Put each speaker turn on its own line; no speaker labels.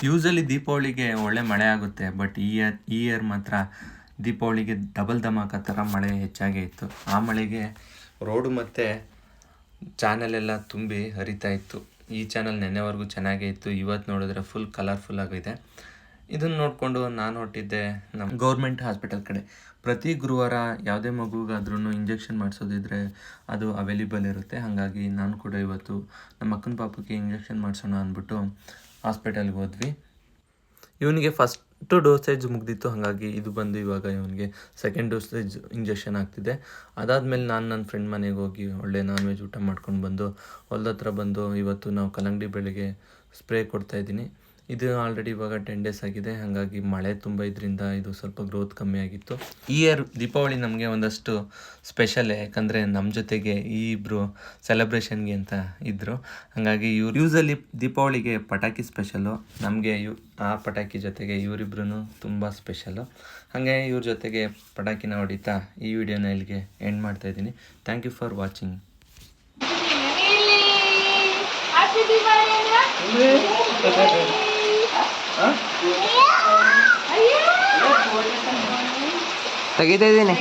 Usually ದೀಪಾವಳಿಗೆ ಒಳ್ಳೆ ಮಳೆ ಆಗುತ್ತೆ, ಬಟ್ ಈ ಇಯರ್ ಮಾತ್ರ ದೀಪಾವಳಿಗೆ ಡಬಲ್ ಧಮಾಕ ಥರ ಮಳೆ ಹೆಚ್ಚಾಗೇ ಇತ್ತು. ಆ ಮಳೆಗೆ ರೋಡು ಮತ್ತು ಚಾನಲೆಲ್ಲ ತುಂಬಿ ಹರಿತಾ ಇತ್ತು. ಈ ಚಾನಲ್ ನೆನ್ನೆವರೆಗೂ ಚೆನ್ನಾಗೇ ಇತ್ತು, ಇವತ್ತು ನೋಡಿದ್ರೆ ಫುಲ್ ಕಲರ್ಫುಲ್ ಆಗಿದೆ. ಇದನ್ನು ನೋಡಿಕೊಂಡು ನಾನು ಹೊಟ್ಟಿದ್ದೆ ನಮ್ಮ ಗೌರ್ಮೆಂಟ್ ಹಾಸ್ಪಿಟಲ್ ಕಡೆ. ಪ್ರತಿ ಗುರುವಾರ ಯಾವುದೇ ಮಗುಗಾದ್ರೂ ಇಂಜೆಕ್ಷನ್ ಮಾಡಿಸೋದಿದ್ರೆ ಅದು ಅವೈಲೇಬಲ್ ಇರುತ್ತೆ. ಹಾಗಾಗಿ ನಾನು ಕೂಡ ಇವತ್ತು ನಮ್ಮ ಅಕ್ಕನ ಪಾಪಕ್ಕೆ ಇಂಜೆಕ್ಷನ್ ಮಾಡಿಸೋಣ ಅಂದ್ಬಿಟ್ಟು ಹಾಸ್ಪಿಟಲ್ಗೆ ಹೋದ್ವಿ. ಇವನಿಗೆ ಫಸ್ಟು ಡೋಸೇಜ್ ಮುಗ್ದಿತ್ತು, ಹಾಗಾಗಿ ಇದು ಬಂದು ಇವಾಗ ಇವನಿಗೆ ಸೆಕೆಂಡ್ ಡೋಸೇಜ್ ಇಂಜೆಕ್ಷನ್ ಆಗ್ತಿದೆ. ಅದಾದಮೇಲೆ ನಾನು ನನ್ನ ಫ್ರೆಂಡ್ ಮನೆಗೆ ಹೋಗಿ ಒಳ್ಳೆ ನಾನ್ ವೆಜ್ ಊಟ ಮಾಡ್ಕೊಂಡು ಬಂದು ಹೊಲ್ದ ಹತ್ರ ಬಂದು ಇವತ್ತು ನಾವು ಕಲ್ಲಂಗಡಿ ಬೆಳೆಗೆ ಸ್ಪ್ರೇ ಕೊಡ್ತಾಯಿದ್ದೀನಿ. ಇದು ಆಲ್ರೆಡಿ ಇವಾಗ 10 days ಆಗಿದೆ, ಹಾಗಾಗಿ ಮಳೆ ತುಂಬ ಇದರಿಂದ ಇದು ಸ್ವಲ್ಪ ಗ್ರೋತ್ ಕಮ್ಮಿ ಆಗಿತ್ತು. ಈ ಇಯರ್ ದೀಪಾವಳಿ ನಮಗೆ ಒಂದಷ್ಟು ಸ್ಪೆಷಲ್, ಯಾಕಂದರೆ ನಮ್ಮ ಜೊತೆಗೆ ಈ ಇಬ್ಬರು ಸೆಲೆಬ್ರೇಷನ್ಗೆ ಅಂತ ಇದ್ದರು. ಹಾಗಾಗಿ ಇವ್ರು ಯೂಸಲಿ ದೀಪಾವಳಿಗೆ ಪಟಾಕಿ ಸ್ಪೆಷಲು, ನಮಗೆ ಆ ಪಟಾಕಿ ಜೊತೆಗೆ ಇವರಿಬ್ರು ತುಂಬ ಸ್ಪೆಷಲು. ಹಾಗೆ ಇವ್ರ ಜೊತೆಗೆ ಪಟಾಕಿನ ಹೊಡಿತಾ ಈ ವಿಡಿಯೋನ ಇಲ್ಲಿಗೆ ಎಂಡ್ ಮಾಡ್ತಾಯಿದ್ದೀನಿ. Thank you for watching.
ತೆಗಿತಾ ಇದ್ದೀನಿ.